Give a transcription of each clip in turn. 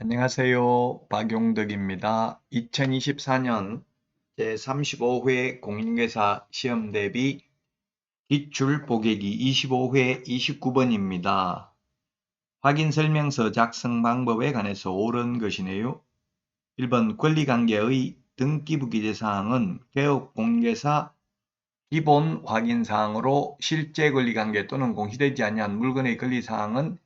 안녕하세요. 박용덕입니다. 2024년 제35회 공인중개사 시험 대비 기출 보객이 25회 29번입니다. 확인설명서 작성 방법에 관해서 옳은 것이네요. 1번 권리관계의 등기부 기재사항은 개업공개사 기본 확인사항으로 실제 권리관계 또는 공시되지 아니한 물건의 권리사항은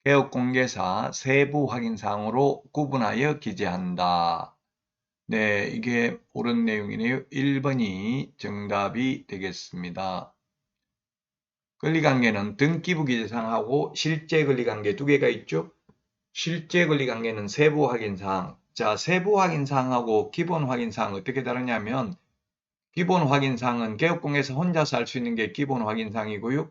개업공개사 세부 확인사항으로 구분하여 기재한다. 네, 이게 옳은 내용이네요. 1번이 정답이 되겠습니다. 권리관계는 등기부 기재사항하고 실제 권리관계 두 개가 있죠. 실제 권리관계는 세부 확인사항. 자, 세부 확인사항하고 기본 확인사항 어떻게 다르냐면 기본 확인사항은 개업공개사 혼자서 알 수 있는 게 기본 확인사항이고요.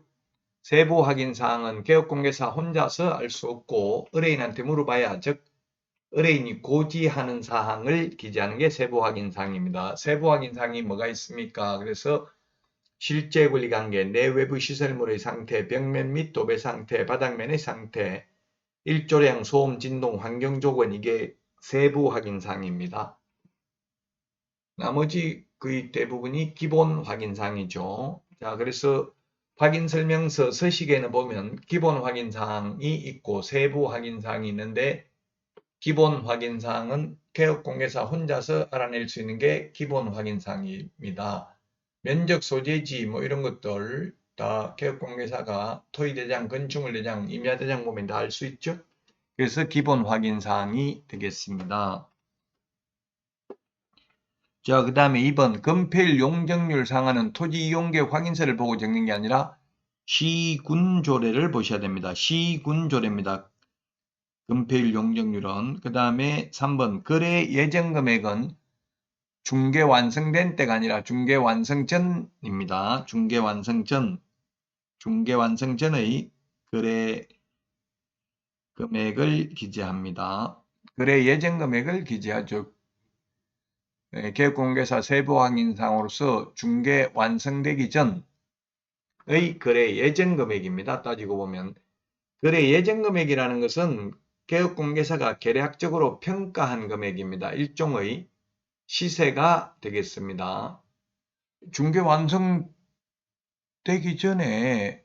세부 확인사항은 개업공개사 혼자서 알 수 없고 의뢰인한테 물어봐야, 즉 의뢰인이 고지하는 사항을 기재하는 게 세부 확인사항입니다. 세부 확인사항이 뭐가 있습니까? 그래서 실제 권리관계, 내외부 시설물의 상태, 벽면 및 도배 상태, 바닥면의 상태, 일조량, 소음, 진동, 환경조건, 이게 세부 확인사항입니다. 나머지 거의 대부분이 기본 확인사항이죠. 자, 그래서 확인설명서 서식에는 보면 기본 확인사항이 있고 세부 확인사항이 있는데, 기본 확인사항은 개업공개사 혼자서 알아낼 수 있는 게 기본 확인사항입니다. 면적, 소재지 뭐 이런 것들 다 개업공개사가 토의대장, 건축물대장, 임야대장 보면 다 알 수 있죠. 그래서 기본 확인사항이 되겠습니다. 자, 그 다음에 2번 건폐율 용적률 상한은 토지 이용계획 확인서를 보고 적는 게 아니라 시군조례를 보셔야 됩니다. 시군조례입니다. 건폐율 용적률은. 그 다음에 3번 거래 예정금액은 중개 완성된 때가 아니라 중개 완성 전입니다. 중개 완성 전의 거래 금액을 기재합니다. 거래 예정 금액을 기재하죠. 개업공개사 세부 확인상으로서 중개 완성되기 전의 거래 예정 금액입니다. 따지고 보면 거래 예정 금액이라는 것은 개업공개사가 계략적으로 평가한 금액입니다. 일종의 시세가 되겠습니다. 중개 완성되기 전에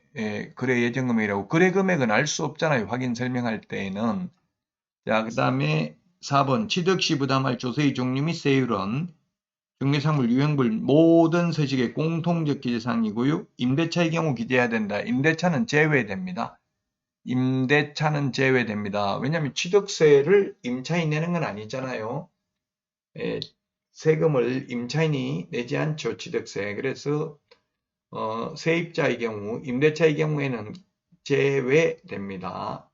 거래 예정 금액이라고, 거래 금액은 알 수 없잖아요. 확인 설명할 때에는. 자, 그 다음에 4번 취득 시 부담할 조세의 종류 및 세율은 중개사물 유형별 모든 서식의 공통적 기재사항이고요. 임대차의 경우 기재해야 된다. 임대차는 제외됩니다. 임대차는 제외됩니다. 왜냐하면 취득세를 임차인이 내는 건 아니잖아요. 세금을 임차인이 내지 않죠. 취득세. 그래서 세입자의 경우, 임대차의 경우에는 제외됩니다.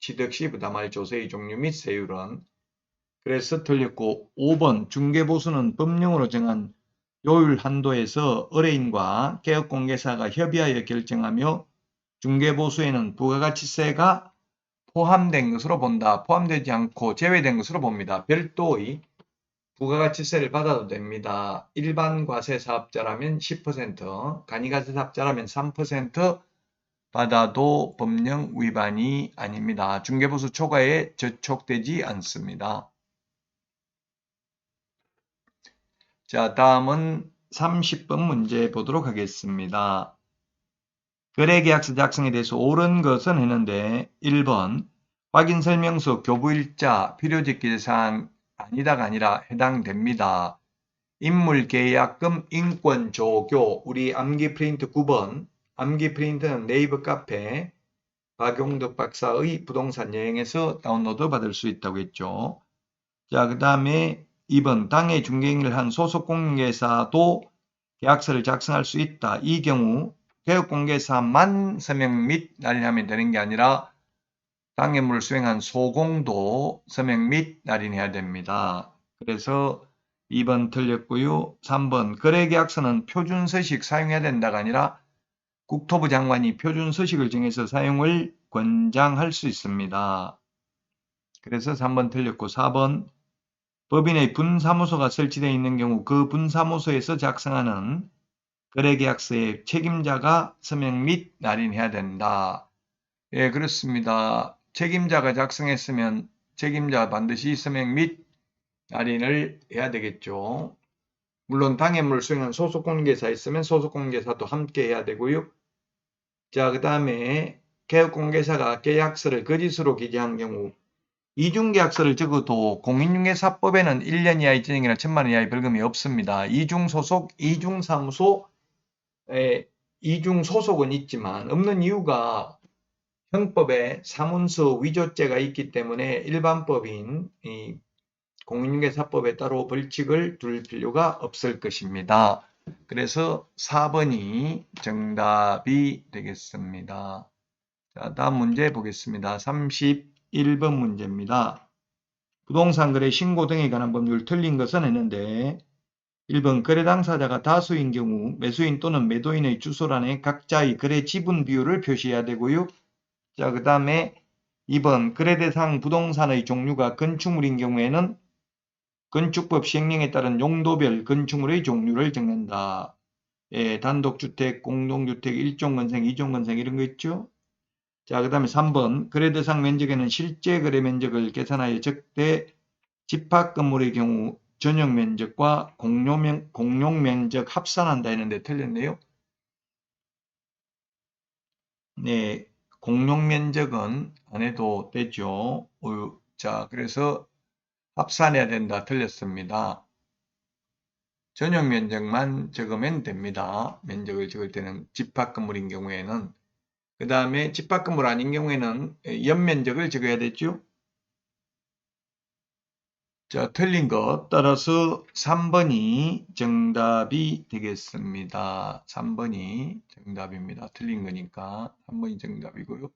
취득 시 부담할 조세의 종류 및 세율은. 그래서 틀렸고, 5번 중개보수는 법령으로 정한 요율 한도에서 의뢰인과 개업공개사가 협의하여 결정하며 중개보수에는 부가가치세가 포함된 것으로 본다. 포함되지 않고 제외된 것으로 봅니다. 별도의 부가가치세를 받아도 됩니다. 일반 과세 사업자라면 10%, 간이가세 사업자라면 3% 받아도 법령 위반이 아닙니다. 중개보수 초과에 저촉되지 않습니다. 자, 다음은 30번 문제 보도록 하겠습니다. 거래계약서 작성에 대해서 옳은 것은 했는데 1번 확인설명서 교부일자 필요적 기재사항 아니다가 아니라 해당됩니다. 인물계약금 인권조교, 우리 암기프린트 9번, 암기프린트는 네이버 카페 박용덕 박사의 부동산 여행에서 다운로드 받을 수 있다고 했죠. 자, 그 다음에 2번 당해 중개인을 한 소속공개사도 계약서를 작성할 수 있다. 이 경우 개업공개사만 서명 및 날인하면 되는 게 아니라 당해물을 수행한 소공도 서명 및 날인해야 됩니다. 그래서 2번 틀렸고요. 3번 거래계약서는 표준서식 사용해야 된다가 아니라 국토부 장관이 표준서식을 정해서 사용을 권장할 수 있습니다. 그래서 3번 틀렸고, 4번 법인의 분사무소가 설치되어 있는 경우 그 분사무소에서 작성하는 거래계약서의 책임자가 서명 및 날인해야 된다. 예, 그렇습니다. 책임자가 작성했으면 책임자 반드시 서명 및 날인을 해야 되겠죠. 물론 당해물 수행한 소속공개사 있으면 소속공개사도 함께 해야 되고요. 자, 그 다음에 개업공개사가 계약서를 거짓으로 기재한 경우 이중계약서를 적어도 공인중개사법에는 1년 이하의 징역이나 1,000만 원 이하의 벌금이 없습니다. 이중소속, 이중사무소, 이중소속은 있지만 없는 이유가 형법에 사문서 위조죄가 있기 때문에 일반법인 공인중개사법에 따로 벌칙을 둘 필요가 없을 것입니다. 그래서 4번이 정답이 되겠습니다. 자, 다음 문제 보겠습니다. 31번 문제입니다. 부동산 거래 신고 등에 관한 법률 틀린 것은 했는데 1번 거래 당사자가 다수인 경우 매수인 또는 매도인의 주소란에 각자의 거래 지분 비율을 표시해야 되고요. 자, 그 다음에 2번 거래 대상 부동산의 종류가 건축물인 경우에는 건축법 시행령에 따른 용도별 건축물의 종류를 정한다. 단독주택, 공동주택, 1종 건생, 2종 건생 이런 거 있죠. 자, 그 다음에 3번 거래 대상 면적에는 실제 거래 면적을 계산하여 적되 집합 건물의 경우 전용 면적과 공용 면적 합산한다 했는데 틀렸네요. 네, 공용 면적은 안 해도 되죠. 자, 그래서 합산해야 된다 틀렸습니다. 전용 면적만 적으면 됩니다. 면적을 적을 때는 집합 건물인 경우에는. 그 다음에 집합 건물 아닌 경우에는 연면적을 적어야 되죠. 자, 틀린 것 따라서 3번이 정답이 되겠습니다. 3번이 정답입니다. 틀린 거니까 3번이 정답이고요.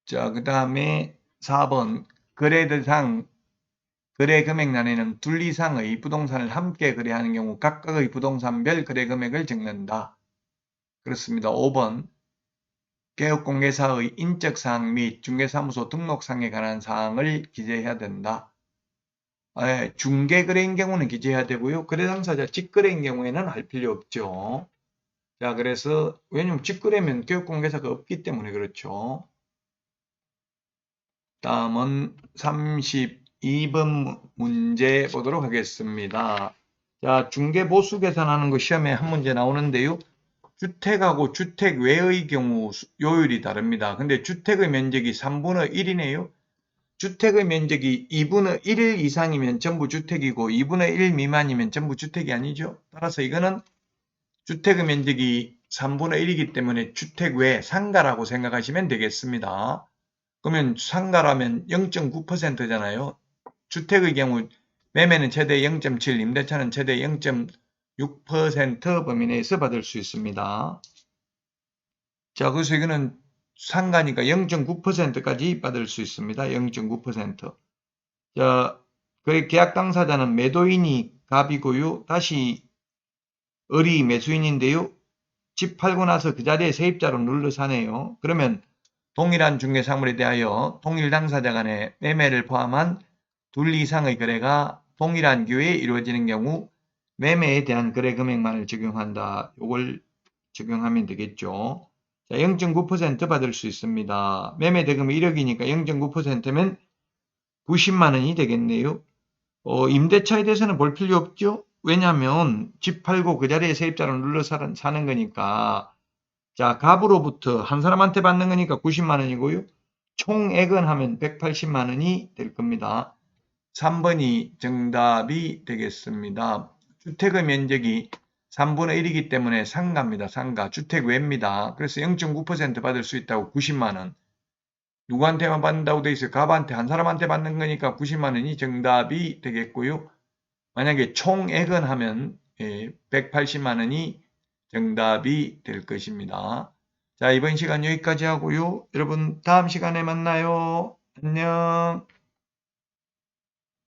자, 그 다음에 4번 거래 대상 거래 금액란에는 둘 이상의 부동산을 함께 거래하는 경우 각각의 부동산별 거래 금액을 적는다. 그렇습니다. 5번 개업공개사의 인적사항 및 중개사무소 등록상에 관한 사항을 기재해야 된다. 중개거래인 경우는 기재해야 되고요. 거래 당사자 직거래인 경우에는 할 필요 없죠. 자, 그래서 왜냐면 직거래면 개업공개사가 없기 때문에 그렇죠. 다음은 32번 문제 보도록 하겠습니다. 자, 중개보수 계산하는 거 시험에 한 문제 나오는데요. 주택하고 주택 외의 경우 요율이 다릅니다. 근데 주택의 면적이 3분의 1이네요. 주택의 면적이 2분의 1 이상이면 전부 주택이고 2분의 1 미만이면 전부 주택이 아니죠. 따라서 이거는 주택의 면적이 3분의 1이기 때문에 주택 외 상가라고 생각하시면 되겠습니다. 그러면 상가라면 0.9%잖아요. 주택의 경우 매매는 최대 0.7, 임대차는 최대 0.6% 범위 내에서 받을 수 있습니다. 자, 그래서 이거는 상가니까 0.9%까지 받을 수 있습니다. 0.9%. 자, 그 계약 당사자는 매도인이 갑이고요. 다시 을이 매수인인데요. 집 팔고 나서 그 자리에 세입자로 눌러 사네요. 그러면 동일한 중개사물에 대하여 동일 당사자 간의 매매를 포함한 둘 이상의 거래가 동일한 기회에 이루어지는 경우 매매에 대한 거래 금액만을 적용한다. 이걸 적용하면 되겠죠. 자, 0.9% 받을 수 있습니다. 매매 대금이 1억이니까 0.9%면 90만 원이 되겠네요. 임대차에 대해서는 볼 필요 없죠. 왜냐하면 집 팔고 그 자리에 세입자로 눌러 사는 거니까. 자, 갑으로부터 한 사람한테 받는 거니까 90만 원이고요. 총액은 하면 180만 원이 될 겁니다. 3번이 정답이 되겠습니다. 주택의 면적이 3분의 1이기 때문에 상가입니다. 상가. 주택 외입니다. 그래서 0.9% 받을 수 있다고 90만 원. 누구한테만 받는다고 돼 있어요? 갑한테 한 사람한테 받는 거니까 90만 원이 정답이 되겠고요. 만약에 총액은 하면 180만 원이 정답이 될 것입니다. 자, 이번 시간 여기까지 하고요. 여러분 다음 시간에 만나요. 안녕.